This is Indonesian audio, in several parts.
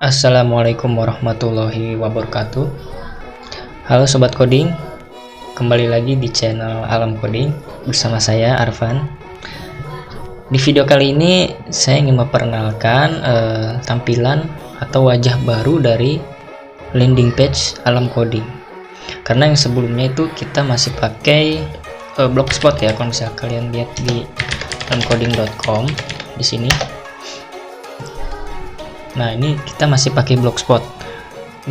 Assalamualaikum warahmatullahi wabarakatuh. Halo Sobat Coding, kembali lagi di channel Alam Coding bersama saya Arfan. Di video kali ini saya ingin memperkenalkan tampilan atau wajah baru dari landing page Alam Coding. Karena yang sebelumnya itu kita masih pakai blogspot ya, kalau misalnya kalian lihat di alamcoding.com di sini. Nah, ini kita masih pakai blogspot.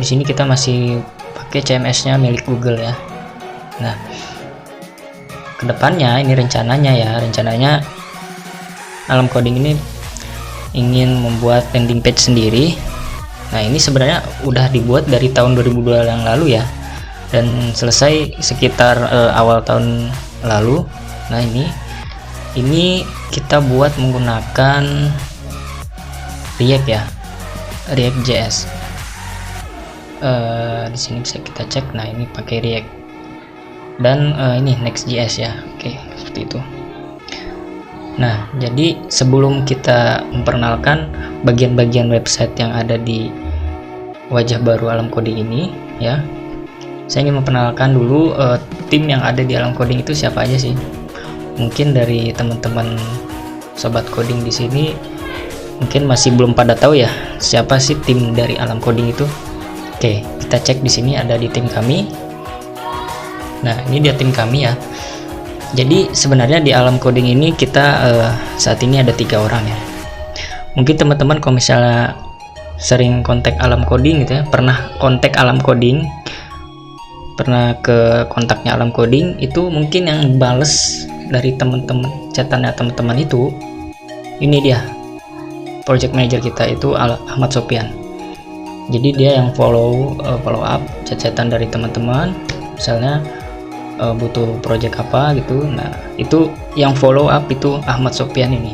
Di sini kita masih pakai CMS-nya milik Google ya. Nah, kedepannya ini rencananya Alam Coding ini ingin membuat landing page sendiri. Nah, ini sebenarnya udah dibuat dari tahun 2002 yang lalu ya, dan selesai sekitar awal tahun lalu. Nah, ini kita buat menggunakan React ya, React.js. Di sini bisa kita cek. Nah, ini pakai React dan ini Next.js ya. Oke, seperti itu. Nah, jadi sebelum kita memperkenalkan bagian-bagian website yang ada di wajah baru Alam Coding ini ya, saya ingin memperkenalkan dulu tim yang ada di Alam Coding itu siapa aja sih. Mungkin dari teman-teman sobat coding di sini mungkin masih belum pada tahu ya siapa sih tim dari Alam Coding itu. Oke, kita cek di sini ada di tim kami. Nah, ini dia tim kami ya. Jadi sebenarnya di Alam Coding ini kita saat ini ada 3 orang ya. Mungkin teman-teman kalau misalnya sering kontak Alam Coding gitu ya, pernah kontak Alam Coding, pernah ke kontaknya Alam Coding, itu mungkin yang bales dari teman-teman chatannya teman-teman itu, ini dia project manager kita itu Ahmad Sopian. Jadi dia yang follow up chat-chatan dari teman-teman, misalnya butuh project apa gitu. Nah, itu yang follow up itu Ahmad Sopian ini,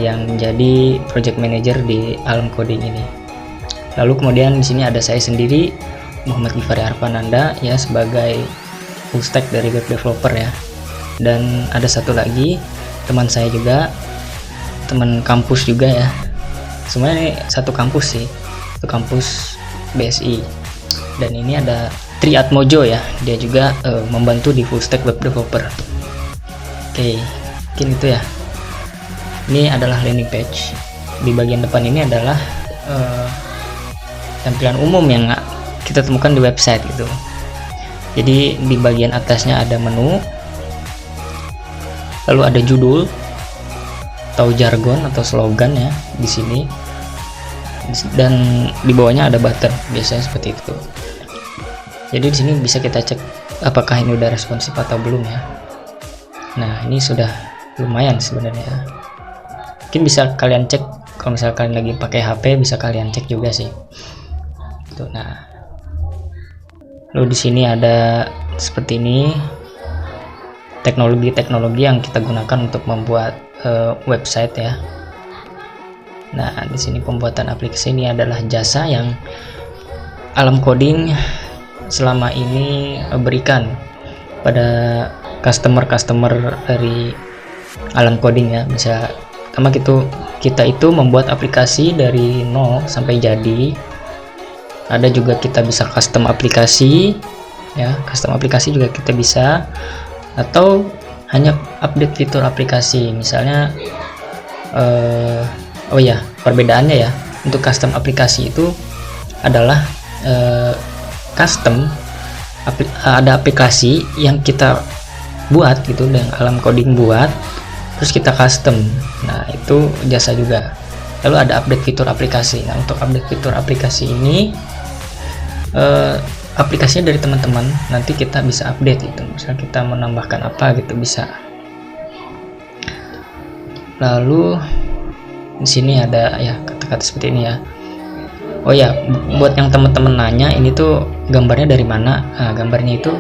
yang menjadi project manager di Alam Coding ini. Lalu kemudian di sini ada saya sendiri, Muhammad Gifari Arfananda ya, sebagai full stack dari web developer ya. Dan ada satu lagi teman saya juga, teman kampus juga ya, semuanya ini satu kampus sih, satu kampus BSI. Dan ini ada Triatmojo ya, dia juga membantu di full stack web developer. Oke, mungkin itu ya. Ini adalah landing page. Di bagian depan ini adalah tampilan umum yang kita temukan di website gitu. Jadi di bagian atasnya ada menu, lalu ada judul atau jargon atau slogan ya di sini, dan di bawahnya ada button, biasanya seperti itu. Jadi di sini bisa kita cek apakah ini udah responsif atau belum ya. Nah, ini sudah lumayan sebenarnya. Mungkin bisa kalian cek kalau misalnya kalian lagi pakai HP, bisa kalian cek juga sih. Tuh, nah, lalu di sini ada seperti ini teknologi-teknologi yang kita gunakan untuk membuat website ya. Nah, di sini pembuatan aplikasi ini adalah jasa yang Alam Coding selama ini berikan pada customer dari Alam Coding ya. Bisa pertama kita itu membuat aplikasi dari nol sampai jadi. Ada juga kita bisa custom aplikasi ya, custom aplikasi juga kita bisa, atau hanya update fitur aplikasi. Misalnya oh ya, perbedaannya ya, untuk custom aplikasi itu adalah ada aplikasi yang kita buat gitu, yang Alam Coding buat, terus kita custom. Nah, itu jasa juga. Lalu ada update fitur aplikasi. Nah, untuk update fitur aplikasi ini aplikasinya dari teman-teman, nanti kita bisa update gitu. Misalnya kita menambahkan apa gitu bisa. Lalu di sini ada ya kata-kata seperti ini ya. Oh ya, buat yang teman-teman nanya ini tuh gambarnya dari mana? Nah, gambarnya itu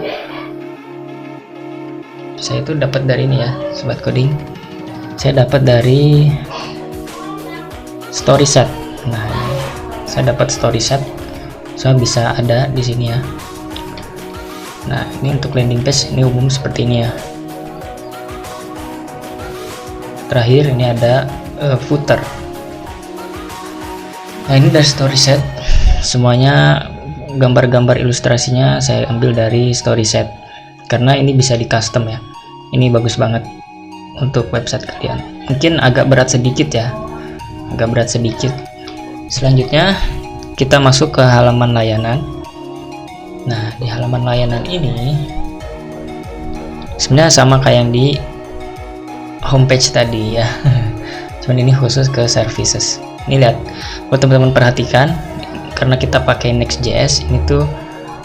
saya itu dapat dari ini ya, sobat coding. Saya dapat dari Storyset. Nah, ini saya dapat Storyset. So bisa ada di sini ya. Nah, ini untuk landing page ini umum seperti ini ya. Terakhir ini ada footer. Nah, ini dari story set, semuanya gambar-gambar ilustrasinya saya ambil dari story set karena ini bisa di custom ya. Ini bagus banget untuk website kalian. Mungkin agak berat sedikit ya, agak berat sedikit. Selanjutnya kita masuk ke halaman layanan. Nah, di halaman layanan ini sebenarnya sama kayak yang di homepage tadi ya. Cuman ini khusus ke services. Ini lihat, buat teman-teman perhatikan, karena kita pakai Next.js, ini tuh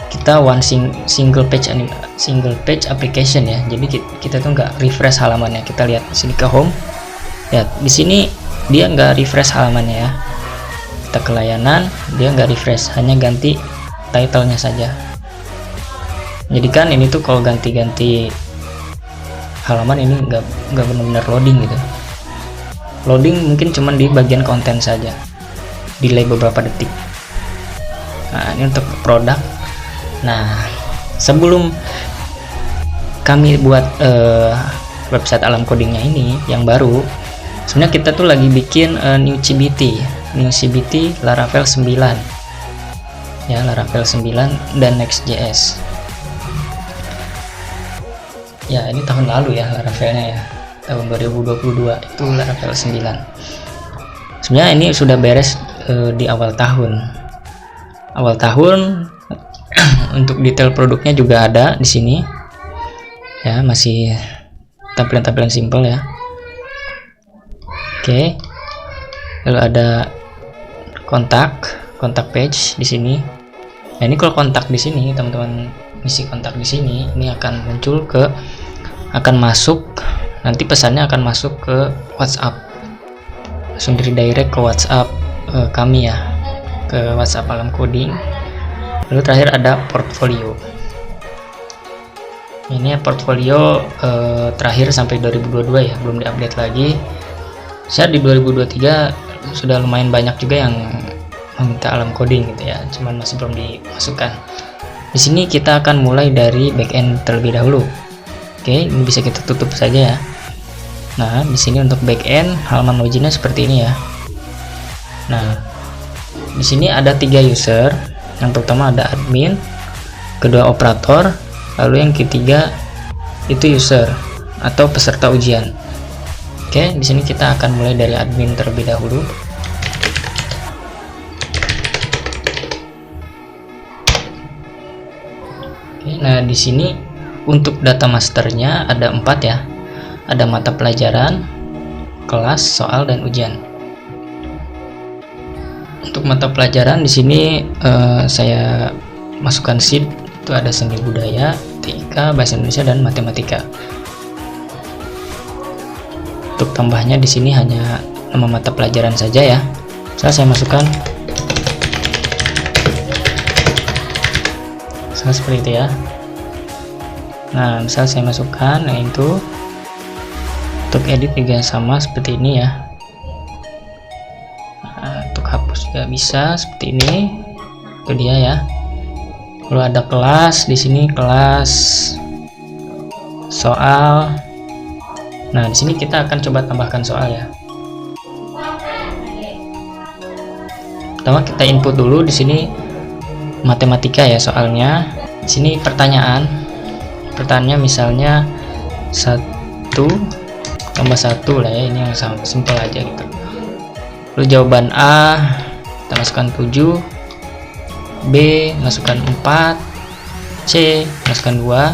kita single page application ya. Jadi kita tuh nggak refresh halamannya. Kita lihat di sini ke home. Lihat di sini dia nggak refresh halamannya ya. Kita ke layanan, dia nggak refresh, hanya ganti title-nya saja. Jadi kan ini tuh kalau ganti-ganti halaman ini nggak benar-benar loading gitu. Loading mungkin cuman di bagian konten saja, delay beberapa detik. Nah, ini untuk produk. Nah, sebelum kami buat website alam codingnya ini yang baru, sebenarnya kita tuh lagi bikin new CBT Laravel 9 ya, Laravel 9 dan Next.js ya. Ini tahun lalu ya Laravelnya ya, tahun 2022 itu Laravel 9. Sebenarnya ini sudah beres di awal tahun untuk detail produknya juga ada di sini ya, masih tampilan-tampilan simple ya. Oke, lalu ada kontak page di sini. Nah, ini kalau kontak di sini, teman-teman isi kontak di sini, ini akan masuk, nanti pesannya akan masuk ke WhatsApp, langsung redirect ke WhatsApp kami ya, ke WhatsApp alam coding. Lalu terakhir ada portfolio. Ini portfolio terakhir sampai 2022 ya, belum diupdate lagi. Saya di 2023 sudah lumayan banyak juga yang meminta alam coding gitu ya, cuman masih belum dimasukkan. Di sini kita akan mulai dari backend terlebih dahulu. Oke, ini bisa kita tutup saja ya. Nah, di sini untuk backend halaman loginnya seperti ini ya. Nah, di sini ada 3 user. Yang pertama ada admin, kedua operator, lalu yang ketiga itu user atau peserta ujian. Oke, di sini kita akan mulai dari admin terlebih dahulu. Oke, nah di sini untuk data masternya ada 4 ya. Ada mata pelajaran, kelas, soal, dan ujian. Untuk mata pelajaran di sini saya masukkan sheet, itu ada seni budaya, TIK, bahasa Indonesia, dan matematika. Untuk tambahnya di sini hanya nama mata pelajaran saja ya. Saya masukkan seperti itu ya. Nah, misal saya masukkan, nah itu untuk edit juga sama seperti ini ya. Nah, untuk hapus juga bisa seperti ini. Itu dia ya. Lalu ada kelas di sini, kelas, soal. Nah, di sini kita akan coba tambahkan soal ya. Pertama kita input dulu di sini matematika ya soalnya. Di sini pertanyaannya misalnya 1 tambah 1 lah ya, ini yang simple aja gitu. Lalu jawaban A kita masukkan 7, B masukkan 4, C masukkan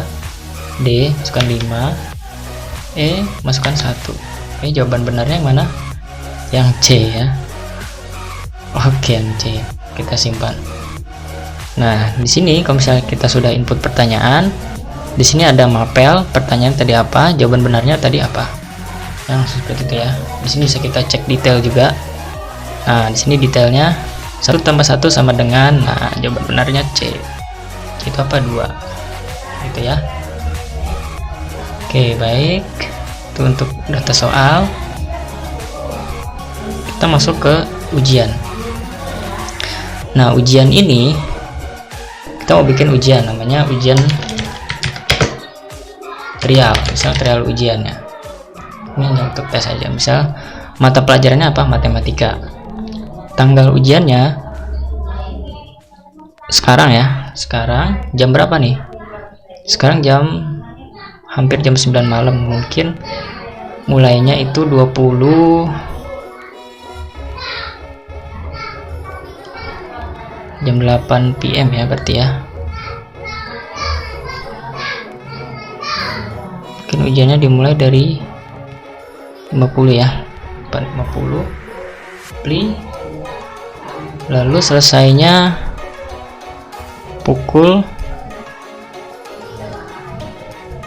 2, D masukkan 5, E masukkan 1. Oke, jawaban benarnya yang mana? Yang C ya. Oke, yang C kita simpan. Nah, di sini kalau misalnya kita sudah input pertanyaan, di sini ada mapel, pertanyaan tadi apa, jawaban benarnya tadi apa. Yang seperti itu ya. Di sini bisa kita cek detail juga. Nah, di sini detailnya 1 tambah 1 sama dengan, nah jawaban benarnya C. Itu apa? 2. Gitu ya. Oke, baik. Itu untuk data soal. Kita masuk ke ujian. Nah, ujian ini kita mau bikin ujian, namanya ujian trial, misal trial ujiannya. Ini hanya untuk tes aja. Misal mata pelajarannya apa? Matematika. tanggal ujiannya sekarang ya. Sekarang jam berapa nih? Sekarang hampir jam 9 malam. Mungkin mulainya itu 20 jam 8 PM ya berarti ya. Mungkin ujiannya dimulai dari 50 ya. 50 play, lalu selesainya pukul.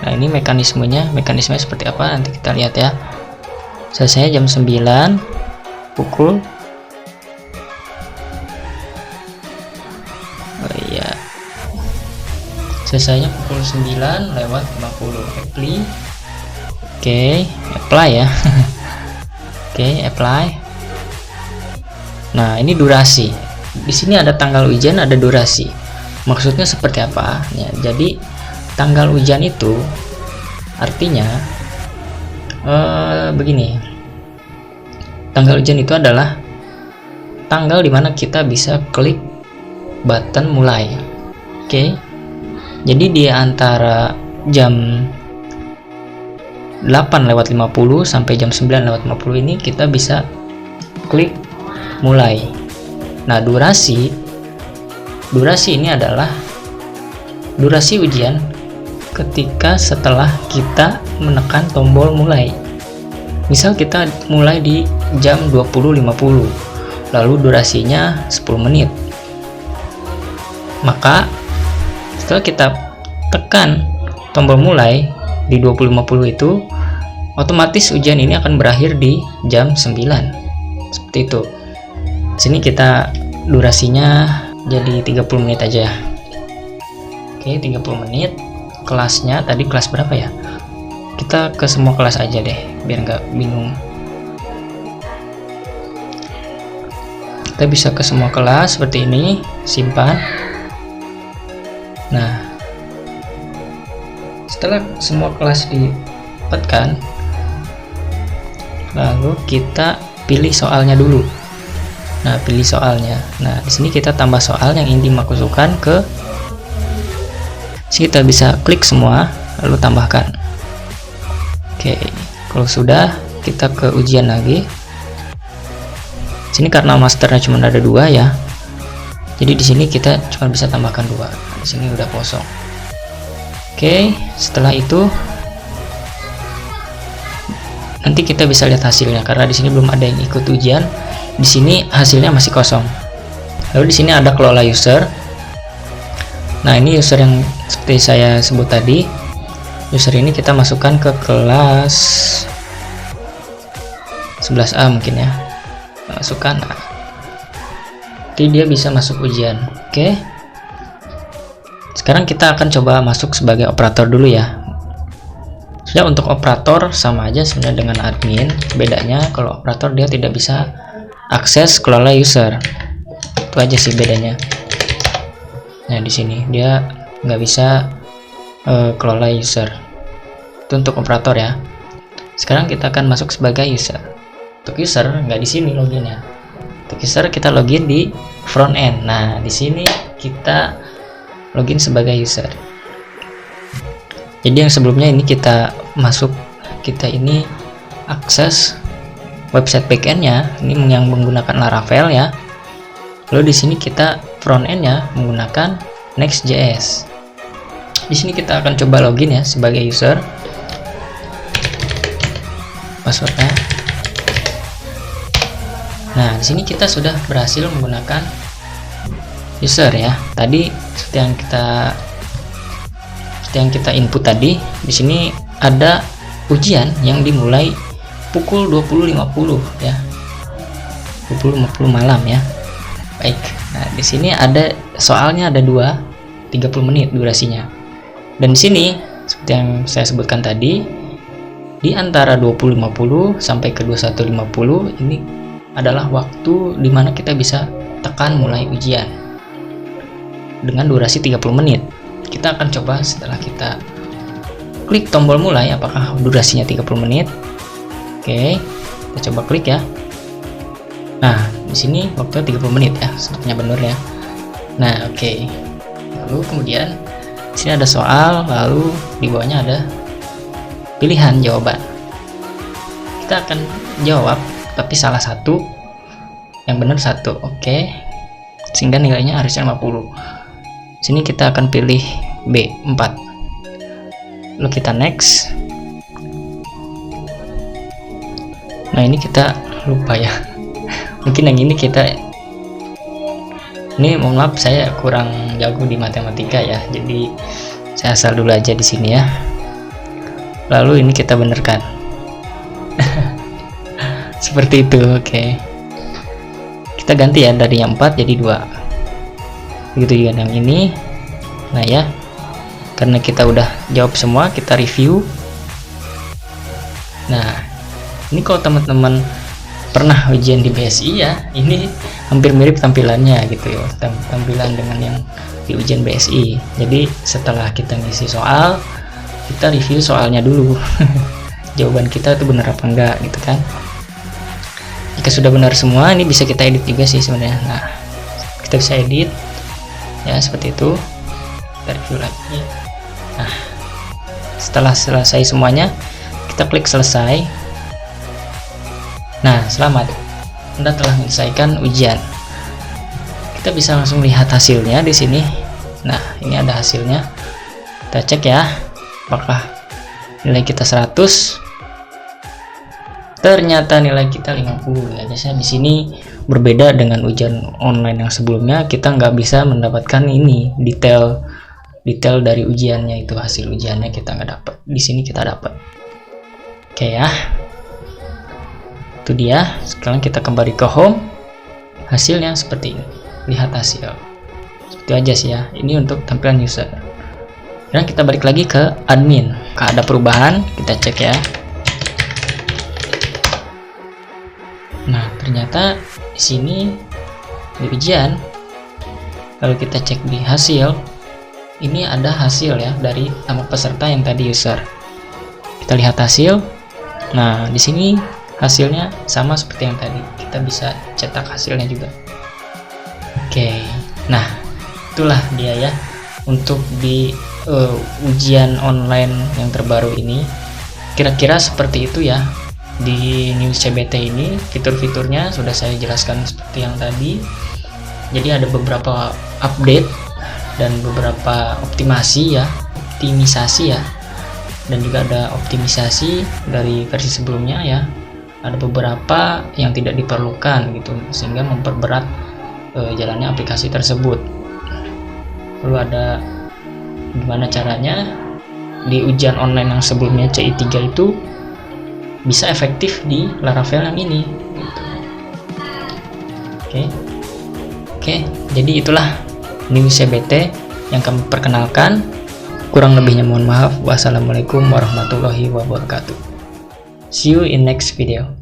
Nah, ini mekanismenya seperti apa nanti kita lihat ya. Selesainya jam 9 pukul. Oh iya, selesainya pukul 9:50. Apply. Oke, apply ya. Oke, apply. Nah, ini durasi. Di sini ada tanggal ujian, ada durasi. Maksudnya seperti apa? Ya, jadi tanggal ujian itu artinya begini. Tanggal ujian itu adalah tanggal dimana kita bisa klik button mulai. Oke. Jadi di antara jam 8:50 sampai jam 9:50 ini kita bisa klik mulai. Nah, durasi ini adalah durasi ujian ketika setelah kita menekan tombol mulai. Misal kita mulai di jam 20.50, lalu durasinya 10 menit. Maka setelah kita tekan tombol mulai di 20.50 itu, otomatis ujian ini akan berakhir di jam 9. Seperti itu. Sini kita durasinya jadi 30 menit aja. Oke, 30 menit. Kelasnya tadi kelas berapa ya? Kita ke semua kelas aja deh, biar nggak bingung. Kita bisa ke semua kelas seperti ini, simpan. Nah, setelah semua kelas didapatkan, lalu kita pilih soalnya dulu. Nah, pilih soalnya. Nah, di sini kita tambah soal yang ingin dimasukkan ke. Sini kita bisa klik semua, lalu tambahkan. Oke, kalau sudah, kita ke ujian lagi. Sini karena masternya cuma ada 2 ya, jadi di sini kita cuma bisa tambahkan 2. Di sini udah kosong. Oke, setelah itu nanti kita bisa lihat hasilnya karena di sini belum ada yang ikut ujian. Di sini hasilnya masih kosong. Lalu di sini ada kelola user. Nah, ini user yang seperti saya sebut tadi. User ini kita masukkan ke kelas 11A mungkin ya. Masukkan. Nah, jadi dia bisa masuk ujian. Oke. Sekarang kita akan coba masuk sebagai operator dulu ya. Sudah, untuk operator sama aja sebenarnya dengan admin. Bedanya kalau operator dia tidak bisa akses kelola user. Itu aja sih bedanya. Nah, di sini dia nggak bisa kelola user. Itu untuk operator ya. Sekarang kita akan masuk sebagai user. Untuk user nggak di sini loginnya. Untuk user kita login di front end. Nah, di sini kita login sebagai user. Jadi yang sebelumnya ini kita masuk, kita ini akses website backendnya ini yang menggunakan Laravel ya. Lalu di sini kita front endnya menggunakan Next.js. Di sini kita akan coba login ya sebagai user. Passwordnya. Nah, di sini kita sudah berhasil menggunakan user ya. Tadi seperti yang kita input tadi, di sini ada ujian yang dimulai pukul 20.50 ya. 20.50 malam ya. Baik. Nah, di sini ada soalnya ada 30 menit durasinya. Dan di sini seperti yang saya sebutkan tadi, di antara 20.50 sampai ke 21.50 ini adalah waktu dimana kita bisa tekan mulai ujian dengan durasi 30 menit. Kita akan coba setelah kita klik tombol mulai apakah durasinya 30 menit. Oke, kita coba klik ya. Nah, di Di sini waktu 30 menit ya, sepertinya benar ya. Nah, oke. Lalu kemudian di sini ada soal, lalu di bawahnya ada pilihan jawaban. Kita akan jawab, tapi salah satu, yang benar satu, oke. Sehingga nilainya harusnya 50. Sini kita akan pilih B, 4. Lalu kita next. Nah, ini kita lupa ya. Mungkin yang ini mohon maaf, saya kurang jago di matematika ya. Jadi saya asal dulu aja di sini ya. Lalu ini kita benarkan. Seperti itu, oke. Kita ganti ya dari yang 4 jadi 2. Begitu juga yang ini. Nah ya, karena kita udah jawab semua, kita review. Nah, ini kalau teman-teman pernah ujian di BSI ya, ini hampir mirip tampilannya gitu ya, tampilan dengan yang di ujian BSI. Jadi setelah kita ngisi soal, kita review soalnya dulu. Jawaban kita itu benar apa enggak gitu kan. Jika sudah benar semua, ini bisa kita edit juga sih sebenarnya. Nah, kita bisa edit ya, seperti itu. Kita review lagi. Nah, setelah selesai semuanya, kita klik selesai. Nah, selamat, Anda telah menyelesaikan ujian. Kita bisa langsung lihat hasilnya di sini. Nah, ini ada hasilnya. Kita cek ya, apakah nilai kita 100. Ternyata nilai kita 50. Ya, biasanya di sini berbeda dengan ujian online yang sebelumnya. Kita nggak bisa mendapatkan ini detail dari ujiannya, itu hasil ujiannya kita nggak dapat. Di sini kita dapat. Oke ya. Itu dia. Sekarang kita kembali ke home. Hasilnya seperti ini. Lihat hasil. Seperti aja sih ya. Ini untuk tampilan user. Sekarang kita balik lagi ke admin. Kalau ada perubahan, kita cek ya. Nah, ternyata di sini di ujian, kalau kita cek di hasil, ini ada hasil ya dari nama peserta yang tadi user. Kita lihat hasil. Nah, di sini hasilnya sama seperti yang tadi. Kita bisa cetak hasilnya juga. Oke. Nah, itulah dia ya untuk di ujian online yang terbaru ini. Kira-kira seperti itu ya. Di News CBT ini fitur-fiturnya sudah saya jelaskan seperti yang tadi. Jadi ada beberapa update dan beberapa optimisasi ya, dan juga ada optimisasi dari versi sebelumnya ya. Ada beberapa yang tidak diperlukan gitu, sehingga memperberat jalannya aplikasi tersebut. Lalu ada gimana caranya di ujian online yang sebelumnya CI3 itu bisa efektif di Laravel yang ini gitu. Oke, jadi itulah News CBT yang kami perkenalkan. Kurang lebihnya mohon maaf. Wassalamualaikum warahmatullahi wabarakatuh. See you in next video.